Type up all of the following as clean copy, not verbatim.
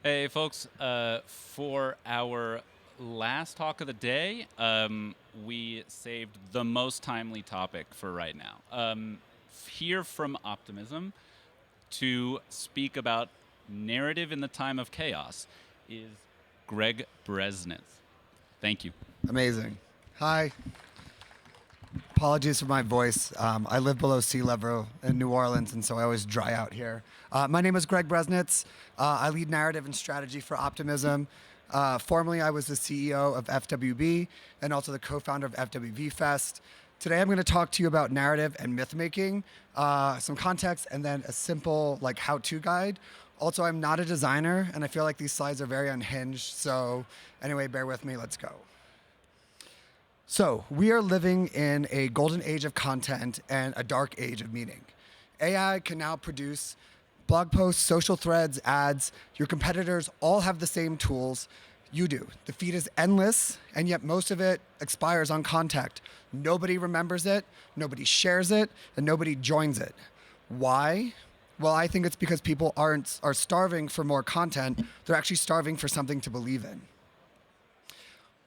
Hey, folks. For our last talk of the day, we saved the most timely topic for right now. Here from Optimism to speak about narrative in the time of chaos is Greg Bresnitz. Thank you. Amazing. Hi. Apologies for my voice. I live below sea level in New Orleans, and so I always dry out here. My name is Greg Bresnitz. I lead narrative and strategy for Optimism. Formerly, I was the CEO of FWB and also the co-founder of FWB Fest. Today, I'm going to talk to you about narrative and myth making, some context, and then a simple how-to guide. Also, I'm not a designer, and I feel like these slides are very unhinged. So anyway, bear with me. Let's go. So we are living in a golden age of content and a dark age of meaning. AI can now produce blog posts, social threads, ads. Your competitors all have the same tools. You do. The feed is endless, and yet most of it expires on contact. Nobody remembers it, nobody shares it, and nobody joins it. Why? Well, I think it's because people are starving for more content. They're actually starving for something to believe in.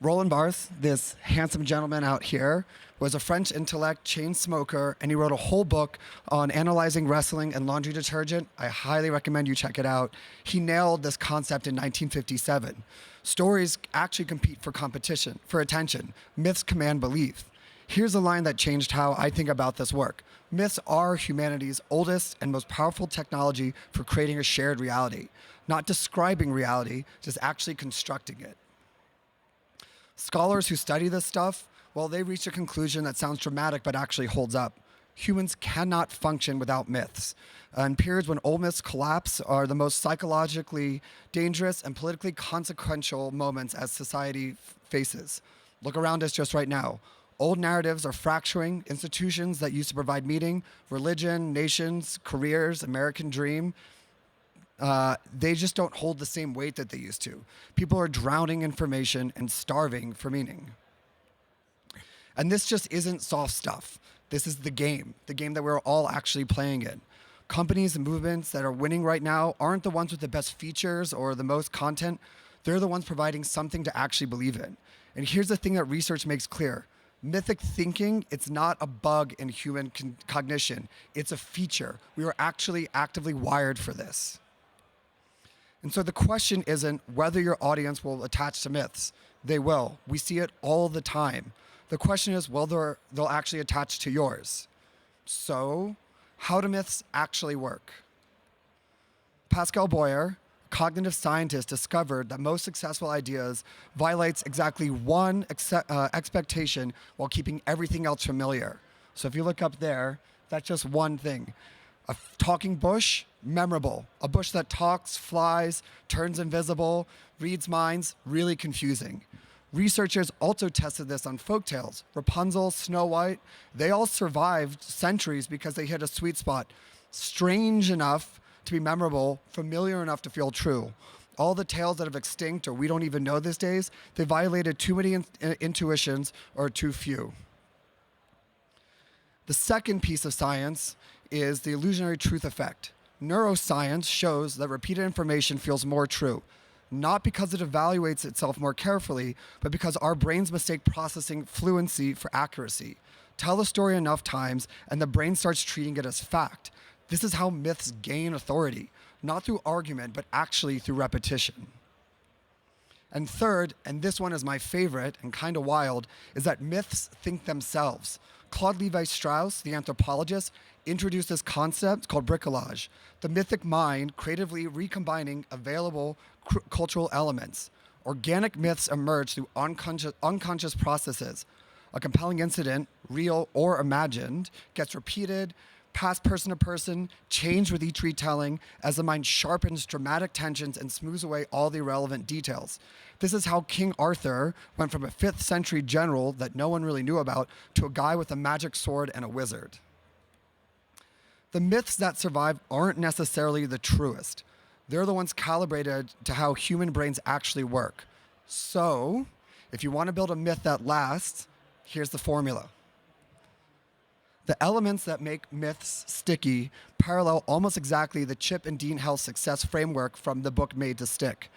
Roland Barthes, this handsome gentleman out here, was a French intellect, chain smoker, and he wrote a whole book on analyzing wrestling and laundry detergent. I highly recommend you check it out. He nailed this concept in 1957. Stories actually compete for competition, for attention. Myths command belief. Here's a line that changed how I think about this work. Myths are humanity's oldest and most powerful technology for creating a shared reality. Not describing reality, just actually constructing it. Scholars who study this stuff, well, they reach a conclusion that sounds dramatic but actually holds up. Humans cannot function without myths. And periods when old myths collapse are the most psychologically dangerous and politically consequential moments as society faces. Look around us just right now. Old narratives are fracturing institutions that used to provide meaning, religion, nations, careers, American dream. They just don't hold the same weight that they used to. People are drowning information and starving for meaning. And this just isn't soft stuff. This is the game that we're all actually playing in. Companies and movements that are winning right now aren't the ones with the best features or the most content. They're the ones providing something to actually believe in. And here's the thing that research makes clear. Mythic thinking, it's not a bug in human cognition. It's a feature. We are actually actively wired for this. And so the question isn't whether your audience will attach to myths. They will. We see it all the time. The question is whether they'll actually attach to yours. So, how do myths actually work? Pascal Boyer, cognitive scientist, discovered that most successful ideas violates exactly one expectation while keeping everything else familiar. So if you look up there, that's just one thing. A talking bush, memorable. A bush that talks, flies, turns invisible, reads minds, really confusing. Researchers also tested this on folktales. Rapunzel, Snow White, they all survived centuries because they hit a sweet spot. Strange enough to be memorable, familiar enough to feel true. All the tales that have extinct or we don't even know these days, they violated too many intuitions or too few. The second piece of science is the illusionary truth effect. Neuroscience shows that repeated information feels more true, not because it evaluates itself more carefully, but because our brains mistake processing fluency for accuracy. Tell a story enough times, and the brain starts treating it as fact. This is how myths gain authority, not through argument, but actually through repetition. And third, and this one is my favorite and kind of wild, is that myths think themselves. Claude Levi-Strauss, the anthropologist, introduced this concept called bricolage, the mythic mind creatively recombining available cultural elements. Organic myths emerge through unconscious processes. A compelling incident, real or imagined, gets repeated, passed person to person, changed with each retelling as the mind sharpens dramatic tensions and smooths away all the irrelevant details. This is how King Arthur went from a 5th century general that no one really knew about to a guy with a magic sword and a wizard. The myths that survive aren't necessarily the truest. They're the ones calibrated to how human brains actually work. So, if you want to build a myth that lasts, here's the formula. The elements that make myths sticky parallel almost exactly the Chip and Dean Hell's success framework from the book Made to Stick.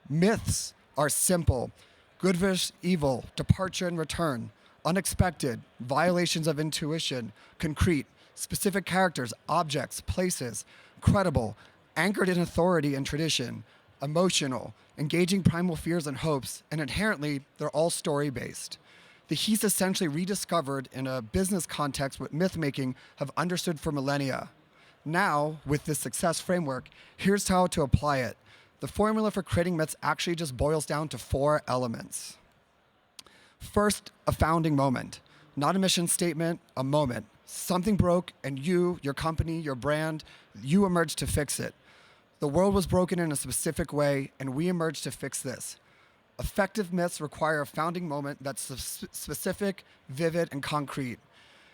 Myths are simple: good versus evil, departure and return, unexpected, violations of intuition, concrete, specific characters, objects, places, credible, anchored in authority and tradition, emotional, engaging primal fears and hopes, and inherently, they're all story-based. The Heath essentially rediscovered in a business context what myth-making have understood for millennia. Now, with this success framework, here's how to apply it. The formula for creating myths actually just boils down to 4 elements. First, a founding moment. Not a mission statement, a moment. Something broke, and you, your company, your brand, you emerged to fix it. The world was broken in a specific way, and we emerged to fix this. Effective myths require a founding moment that's specific, vivid, and concrete.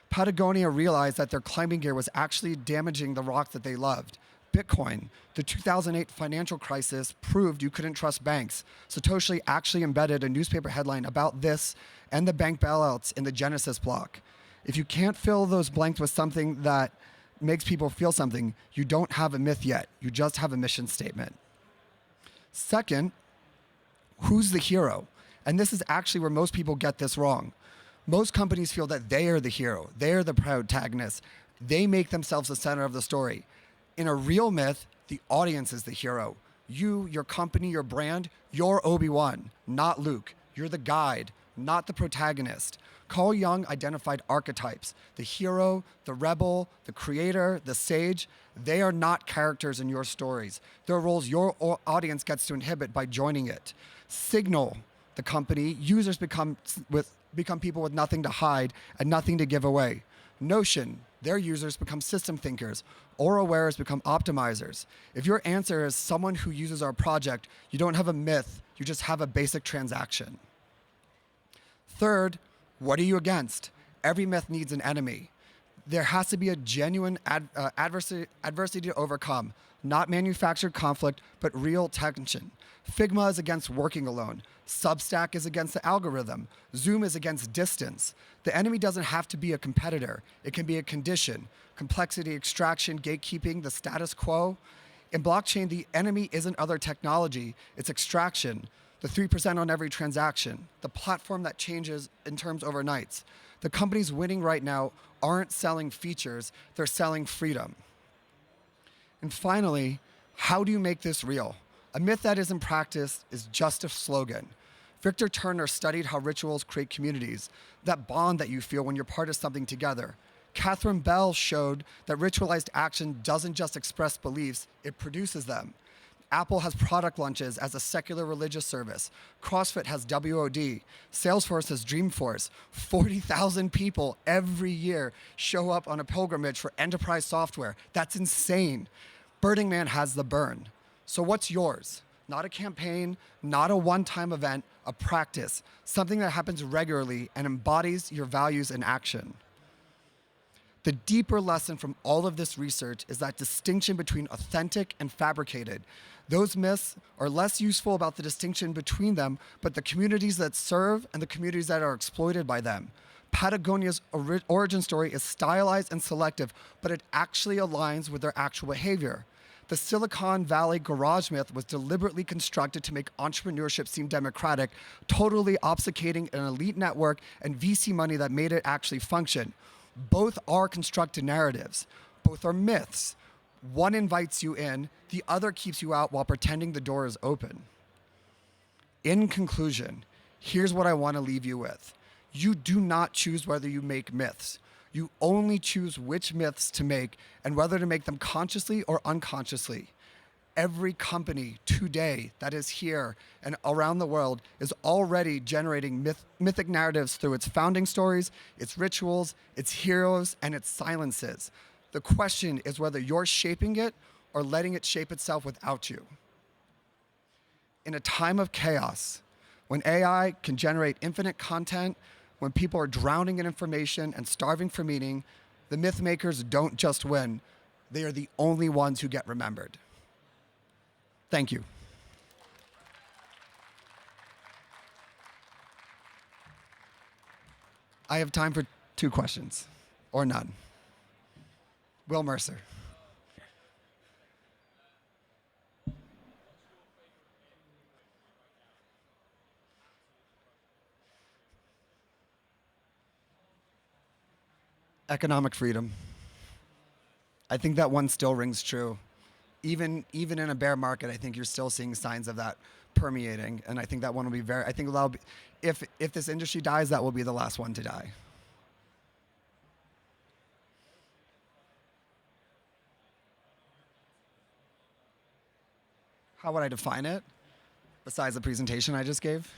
Patagonia realized that their climbing gear was actually damaging the rock that they loved. Bitcoin, the 2008 financial crisis, proved you couldn't trust banks. Satoshi actually embedded a newspaper headline about this and the bank bailouts in the Genesis block. If you can't fill those blanks with something that makes people feel something, you don't have a myth yet. You just have a mission statement. Second, who's the hero? And this is actually where most people get this wrong. Most companies feel that they are the hero. They are the protagonist. They make themselves the center of the story. In a real myth, the audience is the hero. You, your company, your brand, you're Obi-Wan, not Luke. You're the guide, not the protagonist. Carl Jung identified archetypes: the hero, the rebel, the creator, the sage. They are not characters in your stories. They're roles your audience gets to inhabit by joining it. Signal, the company, users become people with nothing to hide and nothing to give away. Notion, their users become system thinkers. Aura-wearers become optimizers. If your answer is someone who uses our project, you don't have a myth, you just have a basic transaction. Third, what are you against? Every myth needs an enemy. There has to be a genuine adversity to overcome, not manufactured conflict, but real tension. Figma is against working alone. Substack is against the algorithm. Zoom is against distance. The enemy doesn't have to be a competitor. It can be a condition. Complexity, extraction, gatekeeping, the status quo. In blockchain, the enemy isn't other technology, it's extraction. The 3% on every transaction, the platform that changes in terms overnights. The companies winning right now aren't selling features, they're selling freedom. And finally, how do you make this real? A myth that isn't practiced is just a slogan. Victor Turner studied how rituals create communities, that bond that you feel when you're part of something together. Catherine Bell showed that ritualized action doesn't just express beliefs, it produces them. Apple has product launches as a secular religious service. CrossFit has WOD. Salesforce has Dreamforce. 40,000 people every year show up on a pilgrimage for enterprise software. That's insane. Burning Man has the burn. So what's yours? Not a campaign, not a one-time event, a practice, something that happens regularly and embodies your values in action. The deeper lesson from all of this research is that distinction between authentic and fabricated. Those myths are less useful about the distinction between them, but the communities that serve and the communities that are exploited by them. Patagonia's origin story is stylized and selective, but it actually aligns with their actual behavior. The Silicon Valley garage myth was deliberately constructed to make entrepreneurship seem democratic, totally obfuscating an elite network and VC money that made it actually function. Both are constructed narratives. Both are myths. One invites you in, the other keeps you out while pretending the door is open. In conclusion, here's what I want to leave you with. You do not choose whether you make myths. You only choose which myths to make and whether to make them consciously or unconsciously. Every company today that is here and around the world is already generating mythic narratives through its founding stories, its rituals, its heroes, and its silences. The question is whether you're shaping it or letting it shape itself without you. In a time of chaos, when AI can generate infinite content, when people are drowning in information and starving for meaning, the myth makers don't just win, they are the only ones who get remembered. Thank you. I have time for 2 questions. or none. Will Mercer. Economic freedom. I think that one still rings true. Even in a bear market, I think you're still seeing signs of that permeating, and I think that one will be very. I think that'll be, if this industry dies, that will be the last one to die. How would I define it? Besides the presentation I just gave.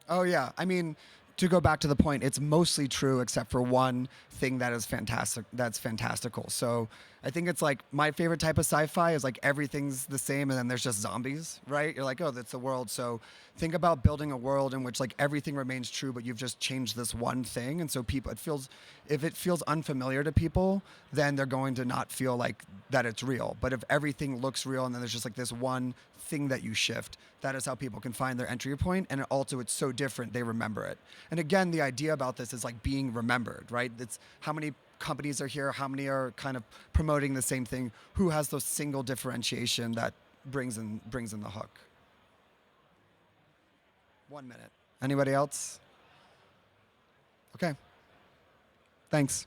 Oh yeah, I mean, to go back to the point, it's mostly true except for one thing that is fantastic. That's fantastical. So I think it's like my favorite type of sci-fi is like everything's the same and then there's just zombies, right? You're like, oh, that's the world. So think about building a world in which like everything remains true, but you've just changed this one thing, and so people, it feels, if it feels unfamiliar to people, then they're going to not feel like that it's real. But if everything looks real and then there's just like this one thing that you shift, that is how people can find their entry point, and also it's so different they remember it. And again, the idea about this is like being remembered, right? It's how many companies are here, how many are kind of promoting the same thing, who has those single differentiation that brings in the hook. 1 minute. Anybody else? Okay, thanks.